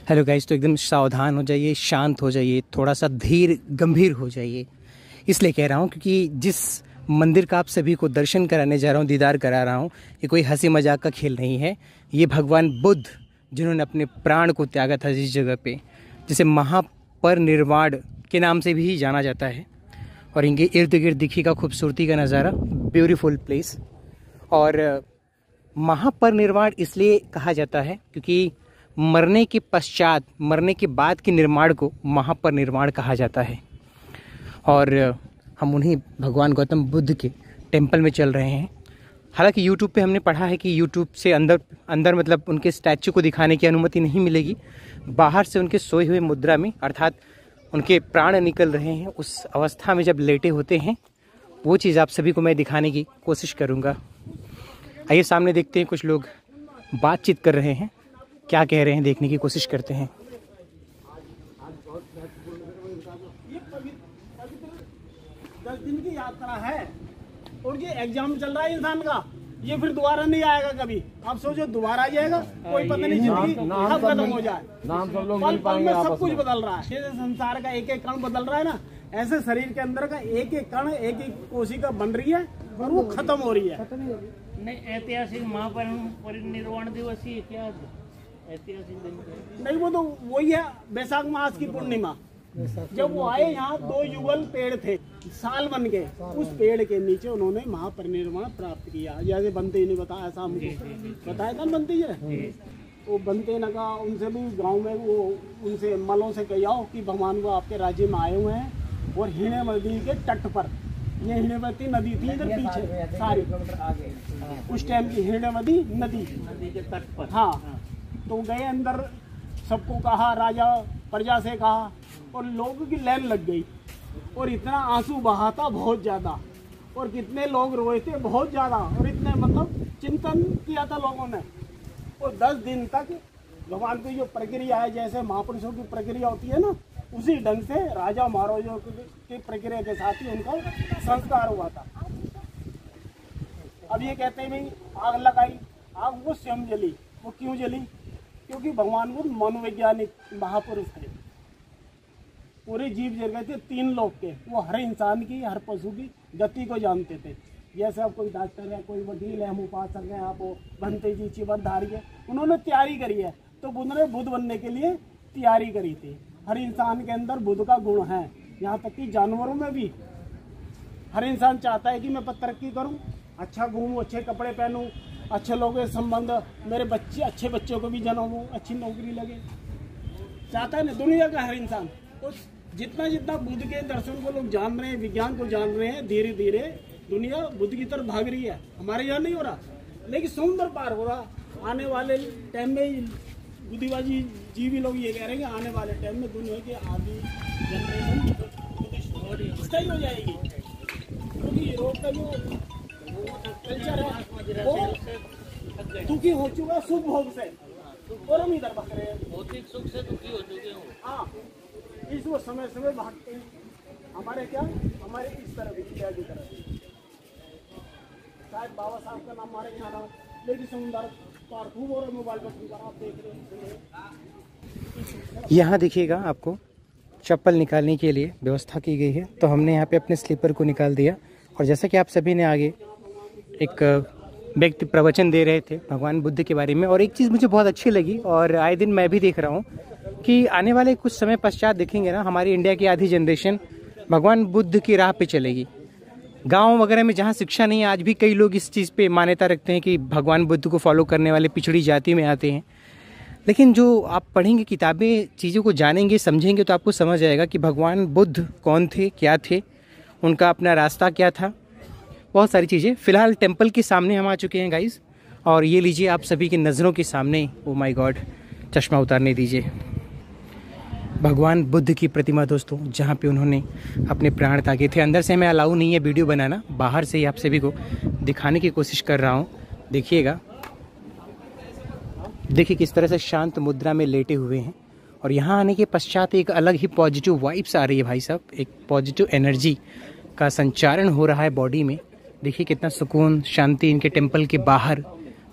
Hello guys, तो एकदम सावधान हो जाइए, शांत हो जाइए, थोड़ा सा धीर गंभीर हो जाइए। इसलिए कह रहा हूँ क्योंकि जिस मंदिर का आप सभी को दर्शन कराने जा रहा हूँ, दीदार करा रहा हूँ, ये कोई हंसी मजाक का खेल नहीं है। ये भगवान बुद्ध जिन्होंने अपने प्राण को त्यागा था जिस जगह पे, जिसे महापरिनिर्वाण के नाम से भी जाना जाता है। और इनके इर्द गिर्द दिखेगा खूबसूरती का नज़ारा, ब्यूटीफुल प्लेस। और महापरिनिर्वाण इसलिए कहा जाता है क्योंकि मरने के पश्चात, मरने के बाद के निर्माण को महापरिनिर्वाण कहा जाता है। और हम उन्हीं भगवान गौतम बुद्ध के टेंपल में चल रहे हैं। हालांकि यूट्यूब पे हमने पढ़ा है कि यूट्यूब से अंदर मतलब उनके स्टैचू को दिखाने की अनुमति नहीं मिलेगी। बाहर से उनके सोए हुए मुद्रा में, अर्थात उनके प्राण निकल रहे हैं उस अवस्था में जब लेटे होते हैं, वो चीज़ आप सभी को मैं दिखाने की कोशिश करूँगा। आइए सामने देखते हैं, कुछ लोग बातचीत कर रहे हैं, क्या कह रहे हैं देखने की कोशिश करते हैं। 10 दिन की यात्रा है और ये एग्जाम चल रहा है इंसान का। ये फिर दोबारा नहीं आएगा कभी। आप सोचो दोबारा आ जाएगा, कोई पता नहीं, जिंदगी कब खत्म हो जाए। नाम सब लोग मिल पाएंगे, सब कुछ बदल रहा है। जैसे संसार का एक एक कण बदल रहा है ना, ऐसे शरीर के अंदर का एक एक कण, एक एक कोशिका बन रही है और वो खत्म हो रही है। नहीं, ऐतिहासिक महापरिनिर्वाण दिवस ही क्या ऐतिहासिक दिन नहीं, वो तो वही है, वैशाख मास की पूर्णिमा। जब वो आए यहाँ 2 युगल पेड़ थे, साल बन के, उस पेड़ के नीचे उन्होंने महापरिनिर्वाण प्राप्त किया। जैसे बनते ही नहीं बताया, ऐसा हमको बताया था बनते ही। वो बनते न का उनसे भी गांव में वो उनसे मलों से कह आओ कि भगवान वो आपके राज्य में आए हुए हैं। और हिणे नदी के तट पर, ये हिणवती नदी थी इधर पीछे सारी, उस टाइम की हिणवती नदी के तट पर। हाँ, तो गए अंदर, सबको कहा, राजा प्रजा से कहा, और लोगों की लाइन लग गई। और इतना आंसू बहा था बहुत ज्यादा, और कितने लोग रोए थे बहुत ज्यादा, और इतने मतलब चिंतन किया था लोगों ने। और 10 दिन तक भगवान की जो प्रक्रिया है, जैसे महापुरुषों की प्रक्रिया होती है ना, उसी ढंग से राजा महाराजों की प्रक्रिया के साथ ही उनका संस्कार हुआ था। अब ये कहते हैं भाई आग लगाई, आग वो स्वयं जली। वो क्यों जली? क्योंकि भगवान बुद्ध मनोवैज्ञानिक महापुरुष थे। पूरे जीव जगत थे 3 लोग के, वो हर इंसान की, हर पशु की गति को जानते थे। जैसे अब कोई डॉक्टर है, कोई वकील है, हम उपासक हैं, आप बनते जी चिवधारी है, उन्होंने तैयारी करी है। तो बुद्ध ने बुद्ध बनने के लिए तैयारी करी थी। हर इंसान के अंदर बुद्ध का गुण है, यहाँ तक कि जानवरों में भी। हर इंसान चाहता है कि मैं तरक्की करूँ, अच्छा घूमूँ, अच्छे कपड़े पहनूँ, अच्छे लोगों से संबंध, मेरे बच्चे, अच्छे बच्चों को भी जन्म हो, अच्छी नौकरी लगे, चाहता है ना दुनिया का हर इंसान। तो जितना जितना बुद्ध के दर्शन को लोग जान रहे हैं, विज्ञान को जान रहे हैं, धीरे धीरे दुनिया बुद्ध की तरफ भाग रही है। हमारे यहाँ नहीं हो रहा, लेकिन समुद्र पार हो रहा। आने वाले टाइम में बुद्धिवादी जीवी लोग ये कह रहे हैं कि आने वाले टाइम में दुनिया की आधी जनरेशन सही हो जाएगी। क्योंकि यूरोप का जो कल्चर है वो दुखी हो चुका है सुख भोग से, और हम इधर भाग रहे हैं, भौतिक सुख से दुखी हो चुके हो। हाँ, इस वो समय समय भागते हैं। हमारे क्या, हमारे इस तरफ, इंडिया की तरफ। शायद बाबा साहब का नाम हमारे यहाँ ना, लेकिन समुद्र पार खूब और मोबाइल पर सुनकर आप देख रहे हैं। यहाँ देखिएगा, आपको चप्पल निकालने के लिए व्यवस्था की गई है। तो हमने यहाँ पे अपने स्लीपर को निकाल दिया। और जैसा कि आप सभी ने आगे एक व्यक्ति प्रवचन दे रहे थे भगवान बुद्ध के बारे में, और एक चीज़ मुझे बहुत अच्छी लगी, और आए दिन मैं भी देख रहा हूँ कि आने वाले कुछ समय पश्चात देखेंगे ना, हमारी इंडिया की आधी जनरेशन भगवान बुद्ध की राह पे चलेगी। गांव वगैरह में जहाँ शिक्षा नहीं है, आज भी कई लोग इस चीज़ पे मान्यता रखते हैं कि भगवान बुद्ध को फॉलो करने वाले पिछड़ी जाति में आते हैं। लेकिन जो आप पढ़ेंगे किताबें, चीज़ों को जानेंगे, समझेंगे, तो आपको समझ आएगा कि भगवान बुद्ध कौन थे, क्या थे, उनका अपना रास्ता क्या था, बहुत सारी चीज़ें। फ़िलहाल टेंपल के सामने हम आ चुके हैं गाइस, और ये लीजिए आप सभी की नज़रों के सामने, ओ माय गॉड, चश्मा उतारने दीजिए, भगवान बुद्ध की प्रतिमा दोस्तों, जहाँ पे उन्होंने अपने प्राण त्यागे थे। अंदर से हमें अलाउ नहीं है वीडियो बनाना, बाहर से ही आप सभी को दिखाने की कोशिश कर रहा हूँ। देखिएगा, देखिए किस तरह से शांत मुद्रा में लेटे हुए हैं। और यहाँ आने के पश्चात एक अलग ही पॉजिटिव वाइब्स आ रही है भाई साहब, एक पॉजिटिव एनर्जी का संचारण हो रहा है बॉडी में। देखिए कितना सुकून, शांति इनके टेम्पल के बाहर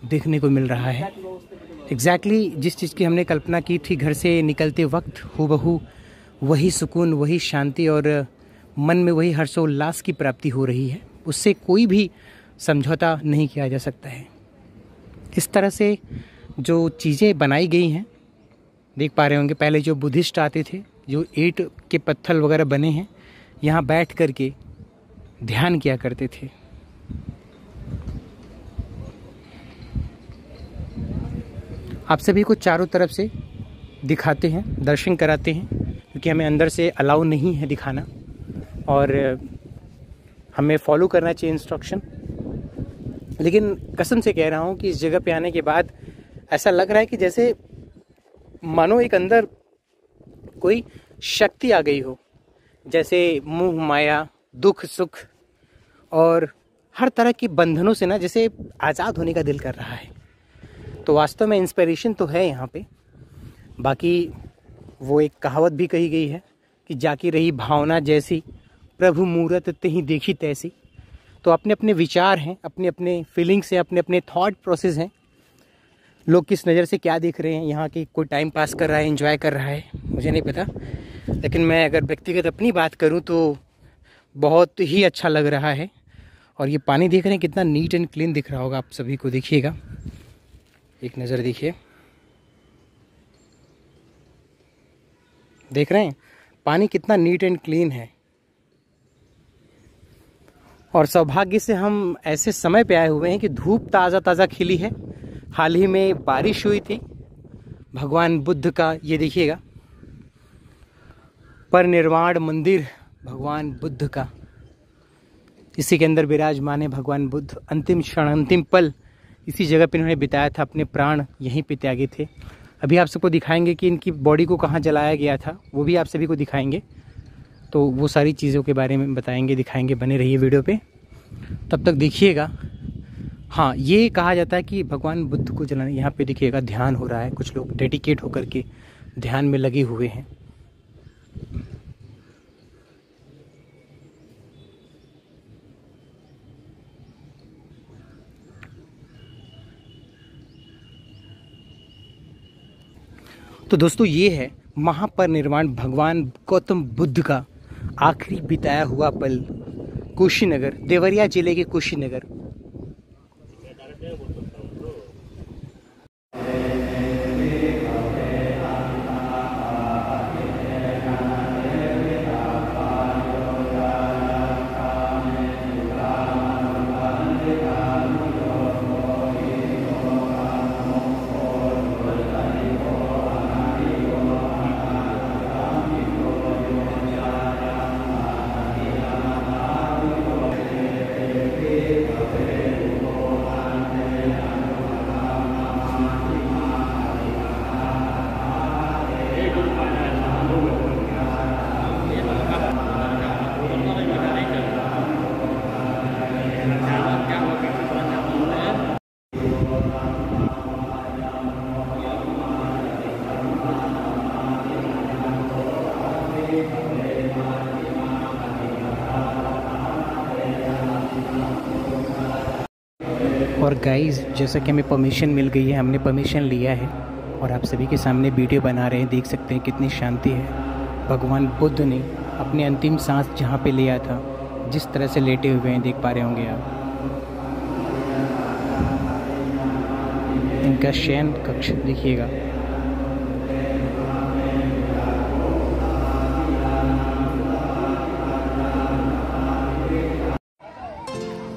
देखने को मिल रहा है। एग्जैक्टली जिस चीज़ की हमने कल्पना की थी घर से निकलते वक्त हूबहू वही सुकून, वही शांति और मन में वही हर्षोल्लास की प्राप्ति हो रही है। उससे कोई भी समझौता नहीं किया जा सकता है। इस तरह से जो चीज़ें बनाई गई हैं, देख पा रहे होंगे, पहले जो बुद्धिस्ट आते थे, जो ईंट के पत्थर वगैरह बने हैं, यहाँ बैठ कर के ध्यान किया करते थे। आप सभी को चारों तरफ से दिखाते हैं, दर्शन कराते हैं, क्योंकि हमें अंदर से अलाउ नहीं है दिखाना और हमें फॉलो करना चाहिए इंस्ट्रक्शन। लेकिन कसम से कह रहा हूँ कि इस जगह पे आने के बाद ऐसा लग रहा है कि जैसे मानो एक अंदर कोई शक्ति आ गई हो, जैसे मोह माया, दुख सुख और हर तरह के बंधनों से ना जैसे आज़ाद होने का दिल कर रहा है। तो वास्तव में इंस्पिरेशन तो है यहाँ पे। बाकी वो एक कहावत भी कही गई है कि जाकी रही भावना जैसी, प्रभु मूरत तेहि देखी तैसी। तो अपने अपने विचार हैं, अपने अपने फीलिंग्स हैं, अपने अपने थॉट प्रोसेस हैं। लोग किस नज़र से क्या देख रहे हैं, यहाँ की कोई टाइम पास कर रहा है, एंजॉय कर रहा है, मुझे नहीं पता। लेकिन मैं अगर व्यक्तिगत अपनी बात करूँ तो बहुत ही अच्छा लग रहा है। और ये पानी देख रहे हैं कितना नीट एंड क्लीन दिख रहा होगा आप सभी को, देखिएगा, एक नज़र देखिए, देख रहे हैं पानी कितना नीट एंड क्लीन है। और सौभाग्य से हम ऐसे समय पे आए हुए हैं कि धूप ताज़ा ताज़ा खिली है। हाल ही में बारिश हुई थी। भगवान बुद्ध का ये देखिएगा परिनिर्वाण मंदिर, भगवान बुद्ध का, इसी के अंदर विराजमान है भगवान बुद्ध। अंतिम क्षण, अंतिम पल इसी जगह पे इन्होंने बिताया था, अपने प्राण यहीं पे त्यागे थे। अभी आप सबको दिखाएंगे कि इनकी बॉडी को कहाँ जलाया गया था, वो भी आप सभी को दिखाएंगे। तो वो सारी चीज़ों के बारे में बताएंगे, दिखाएंगे, बने रहिए वीडियो पे, तब तक देखिएगा। हाँ, ये कहा जाता है कि भगवान बुद्ध को जलाने, यहाँ पे देखिएगा ध्यान हो रहा है, कुछ लोग डेडिकेट होकर के ध्यान में लगे हुए हैं। तो दोस्तों ये है महापरिनिर्वाण भगवान गौतम बुद्ध का आखिरी बिताया हुआ पल, कुशीनगर, देवरिया जिले के कुशीनगर। और गाइस, जैसा कि हमें परमिशन मिल गई है, हमने परमिशन लिया है और आप सभी के सामने वीडियो बना रहे हैं। देख सकते हैं कितनी शांति है। भगवान बुद्ध ने अपने अंतिम सांस जहाँ पे लिया था, जिस तरह से लेटे हुए हैं, देख पा रहे होंगे आप। इनका शयन कक्ष देखिएगा।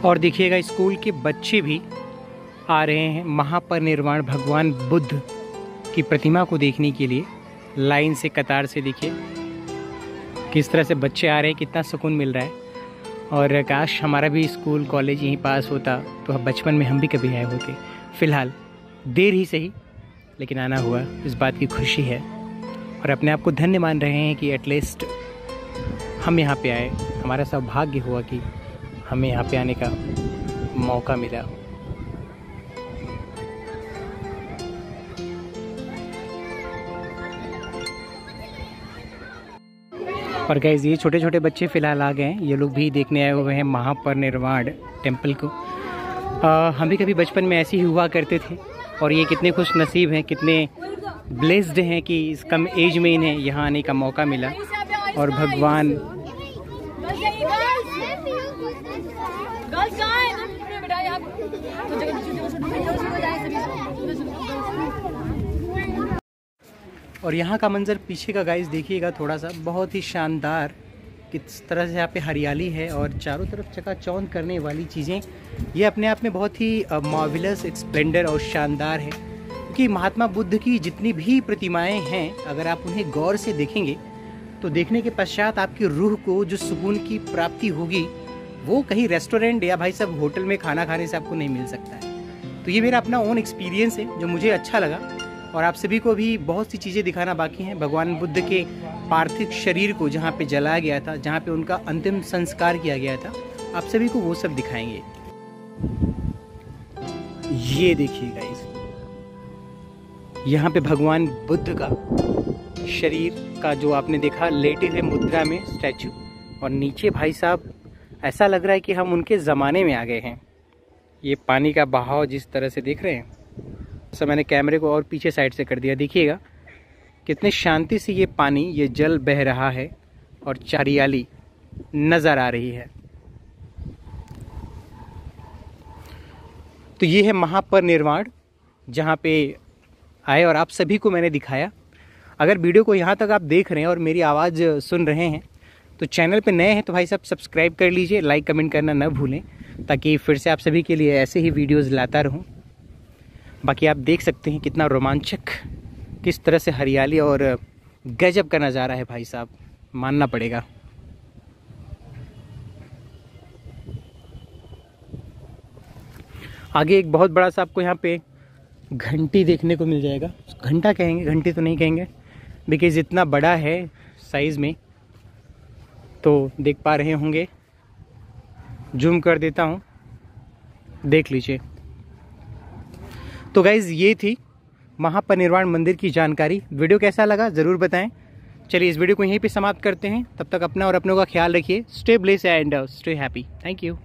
और देखिएगा स्कूल के बच्चे भी आ रहे हैं महापरिनिर्वाण भगवान बुद्ध की प्रतिमा को देखने के लिए, लाइन से, कतार से। देखिए किस तरह से बच्चे आ रहे हैं, कितना सुकून मिल रहा है। और काश हमारा भी स्कूल कॉलेज यहीं पास होता तो बचपन में हम भी कभी आए होते। फ़िलहाल देर ही सही, लेकिन आना हुआ, इस बात की खुशी है। और अपने आप को धन्य मान रहे हैं कि एटलीस्ट हम यहाँ पे आए, हमारा सौभाग्य हुआ कि हमें यहाँ पे आने का मौका मिला। और गाइस, ये छोटे छोटे बच्चे फ़िलहाल आ गए हैं। ये लोग भी देखने आए हुए हैं महापरिनिर्वाण टेम्पल को। हम भी कभी बचपन में ऐसे ही हुआ करते थे, और ये कितने खुश नसीब हैं, कितने ब्लेस्ड हैं कि इस कम एज में इन्हें यहाँ आने का मौका मिला। और भगवान और यहाँ का मंजर पीछे का गाइस देखिएगा थोड़ा सा, बहुत ही शानदार किस तरह से यहाँ पे हरियाली है और चारों तरफ चकाचौंध करने वाली चीज़ें। ये अपने आप में बहुत ही मार्वेलस, स्प्लेंडर और शानदार है। क्योंकि महात्मा बुद्ध की जितनी भी प्रतिमाएं हैं, अगर आप उन्हें गौर से देखेंगे तो देखने के पश्चात आपकी रूह को जो सुकून की प्राप्ति होगी वो कहीं रेस्टोरेंट या भाई साहब होटल में खाना खाने से आपको नहीं मिल सकता है। तो ये मेरा अपना ओन एक्सपीरियंस है जो मुझे अच्छा लगा, और आप सभी को भी बहुत सी चीज़ें दिखाना बाकी हैं। भगवान बुद्ध के पार्थिव शरीर को जहाँ पे जलाया गया था, जहाँ पे उनका अंतिम संस्कार किया गया था, आप सभी को वो सब दिखाएंगे। ये देखिए गाइस, यहाँ पे भगवान बुद्ध का शरीर का जो आपने देखा लेटे हुए मुद्रा में स्टैचू, और नीचे भाई साहब ऐसा लग रहा है कि हम उनके ज़माने में आ गए हैं। ये पानी का बहाव जिस तरह से देख रहे हैं, तो मैंने कैमरे को और पीछे साइड से कर दिया, देखिएगा कितने शांति से ये पानी, ये जल बह रहा है और हरियाली नज़र आ रही है। तो ये है महापरिनिर्वाण जहाँ पे आए और आप सभी को मैंने दिखाया। अगर वीडियो को यहाँ तक आप देख रहे हैं और मेरी आवाज़ सुन रहे हैं तो चैनल पे नए हैं तो भाई साहब सब्सक्राइब कर लीजिए, लाइक कमेंट करना न भूलें, ताकि फिर से आप सभी के लिए ऐसे ही वीडियोज़ लाता रहूँ। बाकी आप देख सकते हैं कितना रोमांचक, किस तरह से हरियाली और गजब का नज़ारा है भाई साहब, मानना पड़ेगा। आगे एक बहुत बड़ा सा आपको यहाँ पे घंटी देखने को मिल जाएगा। घंटा कहेंगे, घंटी तो नहीं कहेंगे, बिकॉज इतना बड़ा है साइज़ में, तो देख पा रहे होंगे, जूम कर देता हूँ, देख लीजिए। तो गाइज़ ये थी महापरिनिर्वाण मंदिर की जानकारी। वीडियो कैसा लगा ज़रूर बताएं। चलिए इस वीडियो को यहीं पे समाप्त करते हैं। तब तक अपना और अपनों का ख्याल रखिए। Stay blessed and stay happy. Thank you.